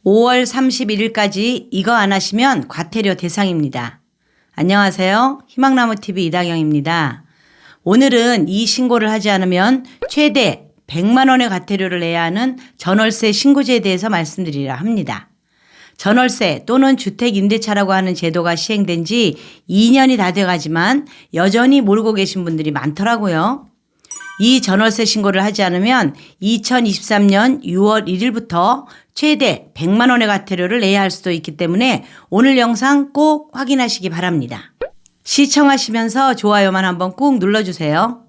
5월 31일까지 이거 안 하시면 과태료 대상입니다. 안녕하세요. 희망나무TV 이다경입니다. 오늘은 이 신고를 하지 않으면 최대 100만 원의 과태료를 내야 하는 전월세 신고제에 대해서 말씀드리려 합니다. 전월세 또는 주택임대차라고 하는 제도가 시행된 지 2년이 다 돼가지만 여전히 모르고 계신 분들이 많더라고요. 이 전월세 신고를 하지 않으면 2023년 6월 1일부터 최대 100만 원의 과태료를 내야 할 수도 있기 때문에 오늘 영상 꼭 확인하시기 바랍니다. 시청하시면서 좋아요만 한번 꾹 눌러주세요.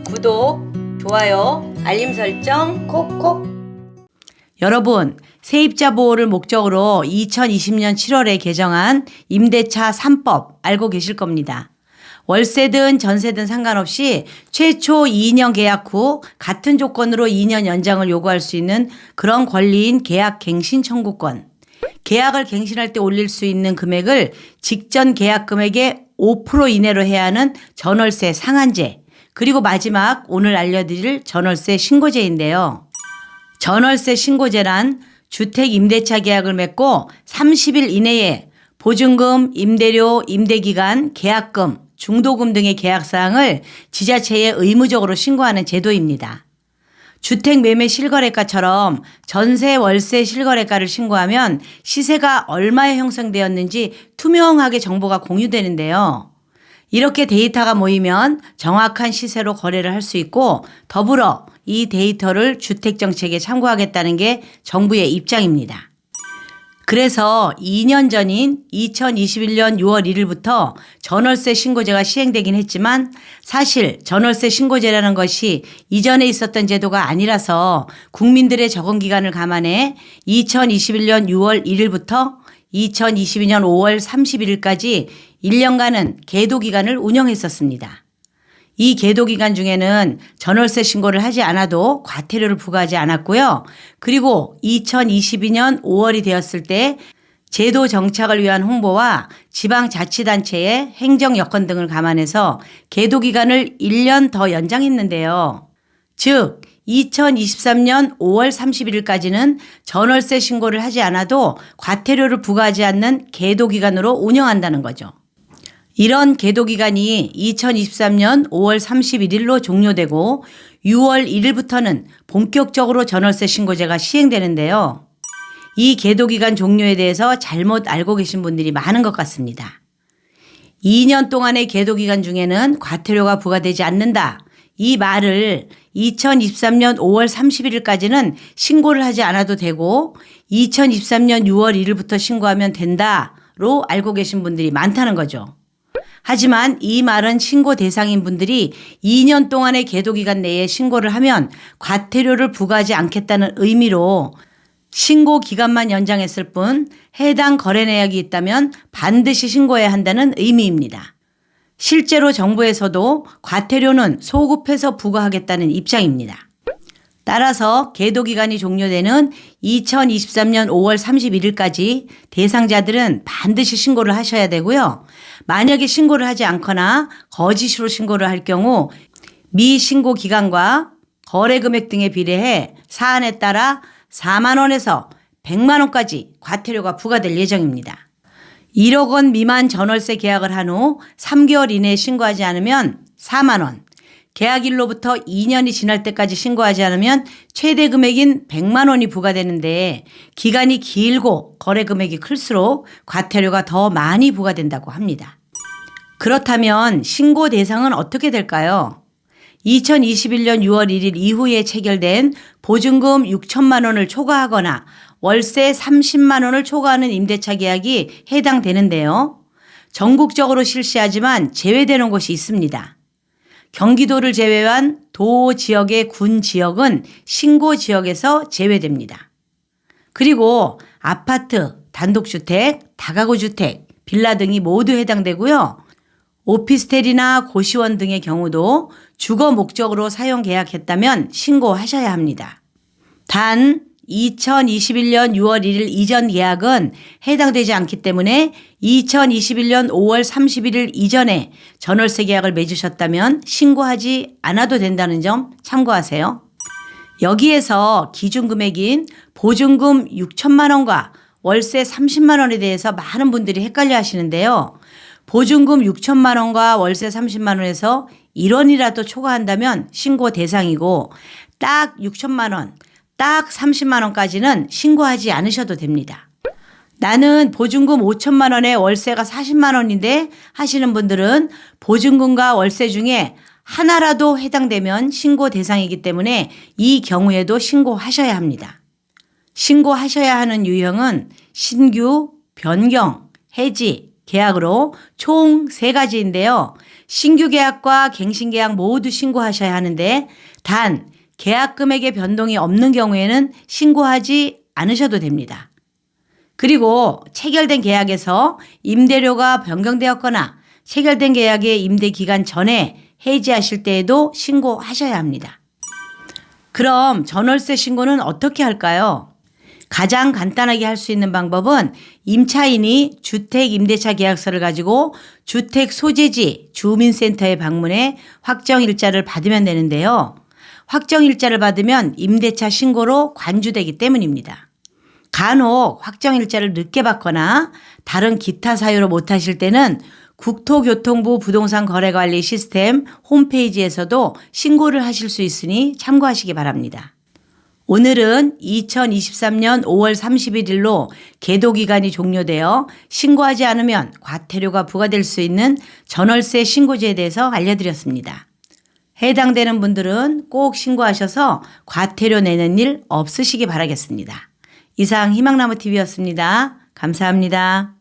구독, 좋아요, 알림 설정 콕콕. 여러분, 세입자 보호를 목적으로 2020년 7월에 개정한 임대차 3법 알고 계실 겁니다. 월세든 전세든 상관없이 최초 2년 계약 후 같은 조건으로 2년 연장을 요구할 수 있는 그런 권리인 계약 갱신 청구권. 계약을 갱신할 때 올릴 수 있는 금액을 직전 계약 금액의 5% 이내로 해야 하는 전월세 상한제. 그리고 마지막 오늘 알려드릴 전월세 신고제인데요. 전월세 신고제란 주택 임대차 계약을 맺고 30일 이내에 보증금, 임대료, 임대기간, 계약금, 중도금 등의 계약사항을 지자체에 의무적으로 신고하는 제도입니다. 주택 매매 실거래가처럼 전세 월세 실거래가를 신고하면 시세가 얼마에 형성되었는지 투명하게 정보가 공유되는데요. 이렇게 데이터가 모이면 정확한 시세로 거래를 할 수 있고 더불어 이 데이터를 주택정책에 참고하겠다는 게 정부의 입장입니다. 그래서 2년 전인 2021년 6월 1일부터 전월세 신고제가 시행되긴 했지만 사실 전월세 신고제라는 것이 이전에 있었던 제도가 아니라서 국민들의 적응 기간을 감안해 2021년 6월 1일부터 2022년 5월 31일까지 1년간은 계도 기간을 운영했었습니다. 이 계도 기간 중에는 전월세 신고를 하지 않아도 과태료를 부과하지 않았고요. 그리고 2022년 5월이 되었을 때 제도 정착을 위한 홍보와 지방자치단체의 행정 여건 등을 감안해서 계도 기간을 1년 더 연장했는데요. 즉 2023년 5월 31일까지는 전월세 신고를 하지 않아도 과태료를 부과하지 않는 계도 기간으로 운영한다는 거죠. 이런 계도 기간이 2023년 5월 31일로 종료되고 6월 1일부터는 본격적으로 전월세 신고제가 시행되는데요. 이 계도 기간 종료에 대해서 잘못 알고 계신 분들이 많은 것 같습니다. 2년 동안의 계도 기간 중에는 과태료가 부과되지 않는다. 이 말을 2023년 5월 31일까지는 신고를 하지 않아도 되고 2023년 6월 1일부터 신고하면 된다로 알고 계신 분들이 많다는 거죠. 하지만 이 말은 신고 대상인 분들이 2년 동안의 계도 기간 내에 신고를 하면 과태료를 부과하지 않겠다는 의미로 신고 기간만 연장했을 뿐 해당 거래 내역이 있다면 반드시 신고해야 한다는 의미입니다. 실제로 정부에서도 과태료는 소급해서 부과하겠다는 입장입니다. 따라서 계도 기간이 종료되는 2023년 5월 31일까지 대상자들은 반드시 신고를 하셔야 되고요. 만약에 신고를 하지 않거나 거짓으로 신고를 할 경우 미신고 기간과 거래 금액 등에 비례해 사안에 따라 4만 원에서 100만 원까지 과태료가 부과될 예정입니다. 1억 원 미만 전월세 계약을 한 후 3개월 이내에 신고하지 않으면 4만 원, 계약일로부터 2년이 지날 때까지 신고하지 않으면 최대 금액인 100만 원이 부과되는데 기간이 길고 거래 금액이 클수록 과태료가 더 많이 부과된다고 합니다. 그렇다면 신고 대상은 어떻게 될까요? 2021년 6월 1일 이후에 체결된 보증금 6천만 원을 초과하거나 월세 30만 원을 초과하는 임대차 계약이 해당되는데요. 전국적으로 실시하지만 제외되는 곳이 있습니다. 경기도를 제외한 도 지역의 군 지역은 신고 지역에서 제외됩니다. 그리고 아파트, 단독주택, 다가구 주택, 빌라 등이 모두 해당되고요. 오피스텔이나 고시원 등의 경우도 주거 목적으로 사용 계약했다면 신고하셔야 합니다. 단 2021년 6월 1일 이전 계약은 해당되지 않기 때문에 2021년 5월 31일 이전에 전월세 계약을 맺으셨다면 신고하지 않아도 된다는 점 참고하세요. 여기에서 기준 금액인 보증금 6천만 원과 월세 30만 원에 대해서 많은 분들이 헷갈려 하시는데요. 보증금 6천만 원과 월세 30만 원에서 1원이라도 초과한다면 신고 대상이고 딱 6천만 원, 딱 30만 원까지는 신고하지 않으셔도 됩니다. 나는 보증금 5천만 원에 월세가 40만 원인데 하시는 분들은 보증금과 월세 중에 하나라도 해당되면 신고 대상이기 때문에 이 경우에도 신고하셔야 합니다. 신고하셔야 하는 유형은 신규, 변경, 해지, 계약으로 총 3가지인데요. 신규 계약과 갱신 계약 모두 신고하셔야 하는데 단 계약 금액의 변동이 없는 경우에는 신고하지 않으셔도 됩니다. 그리고 체결된 계약에서 임대료가 변경되었거나 체결된 계약의 임대 기간 전에 해지하실 때에도 신고하셔야 합니다. 그럼 전월세 신고는 어떻게 할까요? 가장 간단하게 할 수 있는 방법은 임차인이 주택임대차 계약서를 가지고 주택 소재지 주민센터에 방문해 확정일자를 받으면 되는데요. 확정일자를 받으면 임대차 신고로 관주되기 때문입니다. 간혹 확정일자를 늦게 받거나 다른 기타 사유로 못하실 때는 국토교통부 부동산거래관리 시스템 홈페이지에서도 신고를 하실 수 있으니 참고하시기 바랍니다. 오늘은 2023년 5월 31일로 계도기간이 종료되어 신고하지 않으면 과태료가 부과될 수 있는 전월세 신고제에 대해서 알려드렸습니다. 해당되는 분들은 꼭 신고하셔서 과태료 내는 일 없으시기 바라겠습니다. 이상 희망나무TV였습니다. 감사합니다.